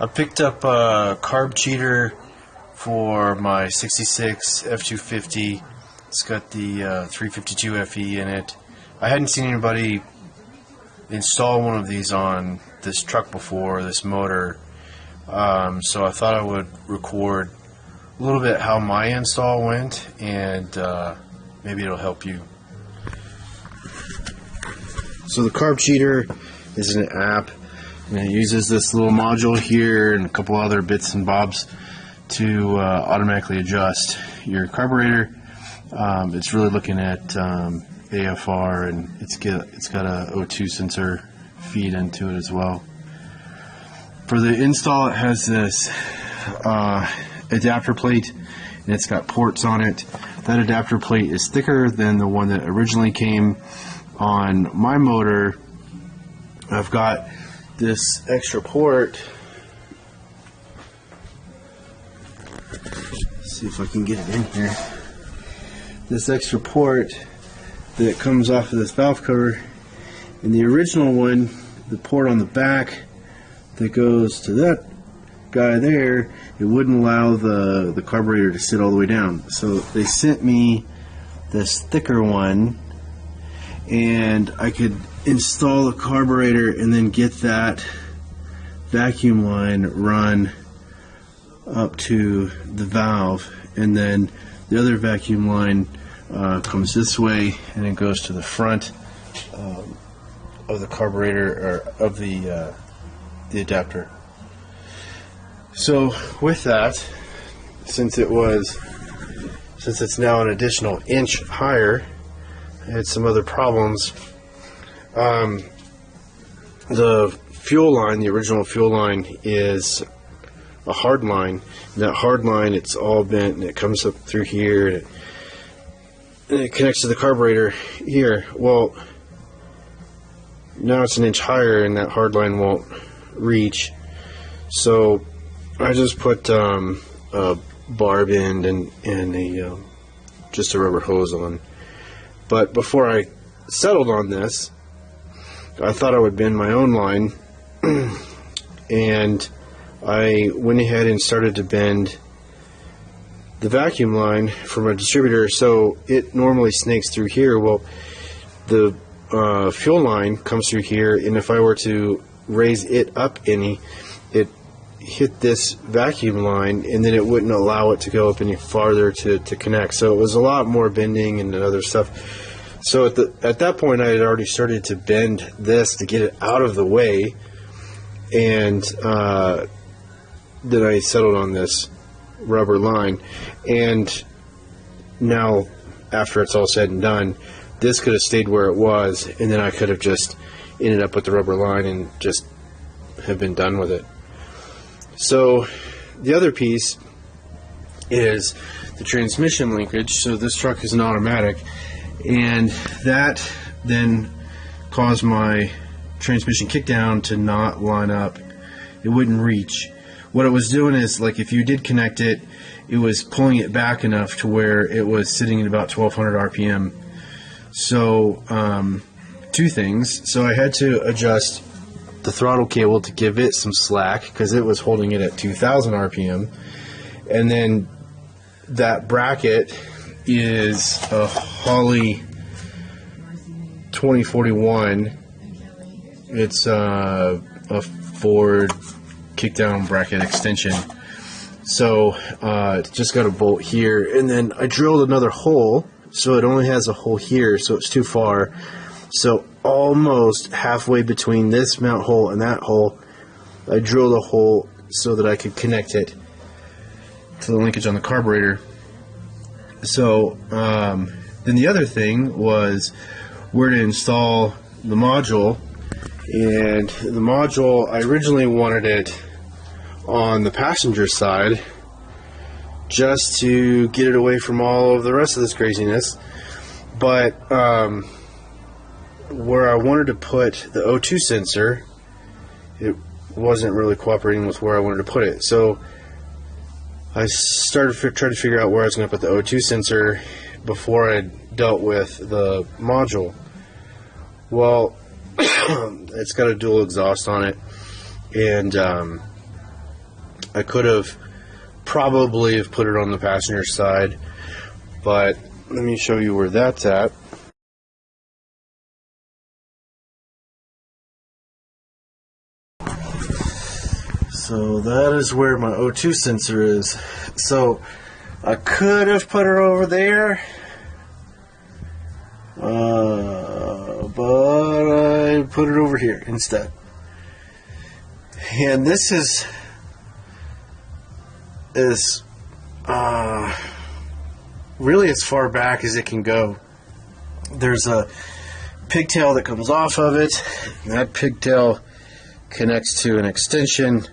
I picked up a Carb Cheater for my 66 F250. It's got the 352 FE in it. I hadn't seen anybody install one of these on this truck before, this motor, so I thought I would record a little bit how my install went, and maybe it'll help you. So the Carb Cheater is an app, and it uses this little module here and a couple other bits and bobs to automatically adjust your carburetor. It's really looking at AFR, and it's got a O2 sensor feed into it as well. For the install, it has this adapter plate, and it's got ports on it. That adapter plate is thicker than the one that originally came on my motor. I've got this extra port. Let's see if I can get it in here. This extra port that comes off of this valve cover. In the original one, the port on the back that goes to that guy there, it wouldn't allow the carburetor to sit all the way down. So they sent me this thicker one, and I could install the carburetor and then get that vacuum line run up to the valve, and then the other vacuum line comes this way and it goes to the front of the carburetor, or of the adapter. So with that, since it's now an additional inch higher, I had some other problems. The fuel line, the original fuel line, is a hard line. And that hard line, it's all bent, and it comes up through here, and it connects to the carburetor here. Well, now it's an inch higher, and that hard line won't reach. So I just put a barb end and just a rubber hose on. But before I settled on this, I thought I would bend my own line, and I went ahead and started to bend the vacuum line from a distributor. So it normally snakes through here. Well, the fuel line comes through here, and if I were to raise it up any, it hit this vacuum line, and then it wouldn't allow it to go up any farther to connect. So it was a lot more bending and other stuff. So at that point, I had already started to bend this to get it out of the way, and then I settled on this rubber line. And now, after it's all said and done, this could have stayed where it was, and then I could have just ended up with the rubber line and just have been done with it. So the other piece is the transmission linkage. So this truck is an automatic, and that then caused my transmission kickdown to not line up. It wouldn't reach. What it was doing is, like, if you did connect it, it was pulling it back enough to where it was sitting at about 1200 RPM. So two things. So I had to adjust the throttle cable to give it some slack, because it was holding it at 2000 RPM. And then that bracket is a Holley 2041. It's a Ford kickdown bracket extension. So it's just got a bolt here, and then I drilled another hole, so it only has a hole here, so it's too far. So almost halfway between this mount hole and that hole, I drilled a hole so that I could connect it to the linkage on the carburetor. So then the other thing was where to install the module. And the module, I originally wanted it on the passenger side, just to get it away from all of the rest of this craziness. But where I wanted to put the O2 sensor, it wasn't really cooperating with where I wanted to put it. So I started trying to figure out where I was going to put the O2 sensor before I dealt with the module. Well, it's got a dual exhaust on it, and I could have probably have put it on the passenger side, but let me show you where that's at. So that is where my O2 sensor is. So I could have put it over there, but I put it over here instead. And this is really as far back as it can go. There's a pigtail that comes off of it, and that pigtail connects to an extension,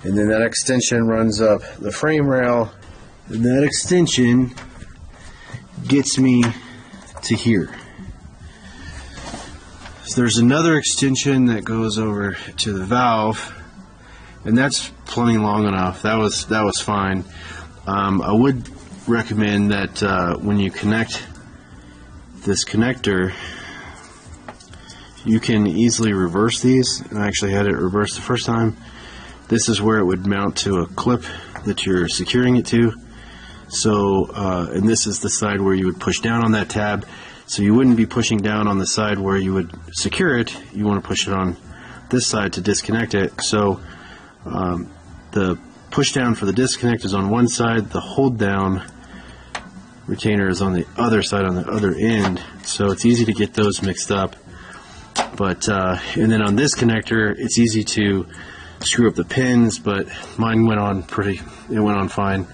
and then that extension runs up the frame rail, and that extension gets me to here. So there's another extension that goes over to the valve, and that's plenty long enough. That was fine. I would recommend that when you connect this connector, you can easily reverse these. I actually had it reversed the first time. This is where it would mount to a clip that you're securing it to. So, and this is the side where you would push down on that tab. So you wouldn't be pushing down on the side where you would secure it. You want to push it on this side to disconnect it. So the push down for the disconnect is on one side, the hold down retainer is on the other side, on the other end. So it's easy to get those mixed up. But and then on this connector, it's easy to screw up the pins, but mine went on fine.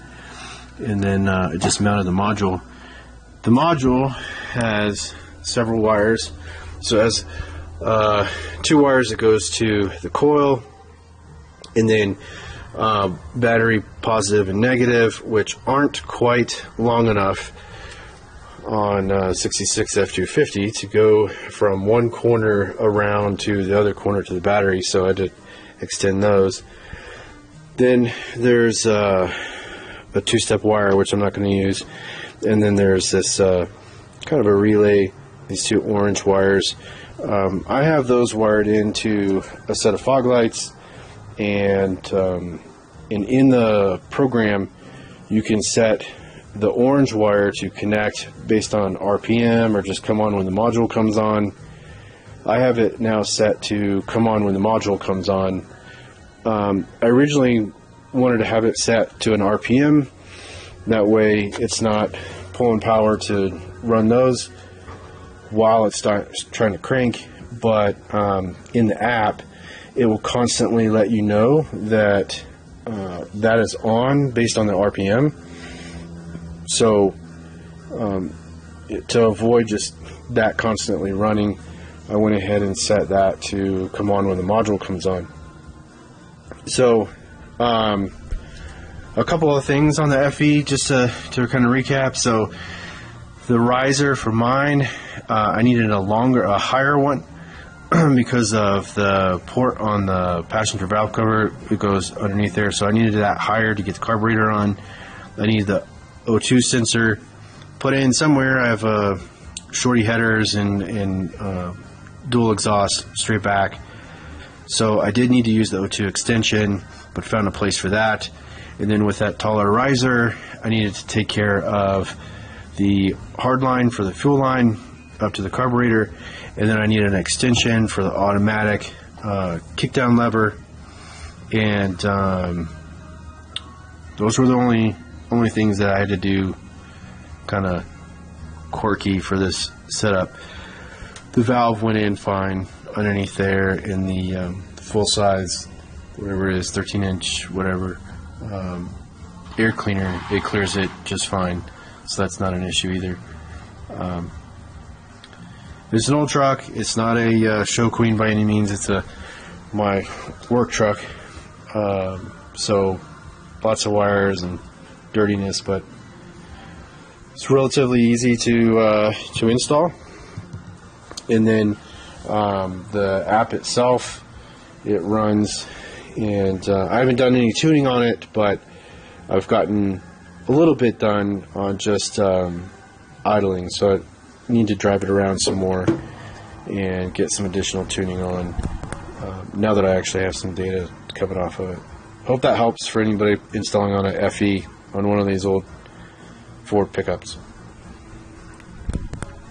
And then I just mounted the module. The module has several wires. So it has 2 wires that goes to the coil, and then battery positive and negative, which aren't quite long enough on 66 F250 to go from one corner around to the other corner to the battery, so I had to extend those. Then there's a 2-step wire, which I'm not going to use, and then there's this kind of a relay, these 2 orange wires. I have those wired into a set of fog lights, and in the program you can set the orange wire to connect based on RPM or just come on when the module comes on. I have it now set to come on when the module comes on. I originally wanted to have it set to an RPM, that way it's not pulling power to run those while it's trying to crank, but in the app it will constantly let you know that that is on based on the RPM. So to avoid just that constantly running, I went ahead and set that to come on when the module comes on. So a couple of things on the FE just to kind of recap. So the riser for mine, I needed a higher one because of the port on the passenger valve cover. It goes underneath there, so I needed that higher to get the carburetor on. I needed the O2 sensor put in somewhere. I have shorty headers and dual exhaust straight back, so I did need to use the O2 extension, but found a place for that. And then with that taller riser, I needed to take care of the hard line for the fuel line up to the carburetor, and then I needed an extension for the automatic kickdown lever, and those were the only things that I had to do kind of quirky for this setup. The valve went in fine underneath there in the full size, whatever it is, 13-inch whatever air cleaner. It clears it just fine, so that's not an issue either. It's an old truck. It's not a show queen by any means. It's my work truck, so lots of wires and dirtiness, but it's relatively easy to install. And then the app itself, it runs, and I haven't done any tuning on it, but I've gotten a little bit done on just idling, so I need to drive it around some more and get some additional tuning on now that I actually have some data coming off of it. hope that helps for anybody installing on a FE on one of these old Ford pickups.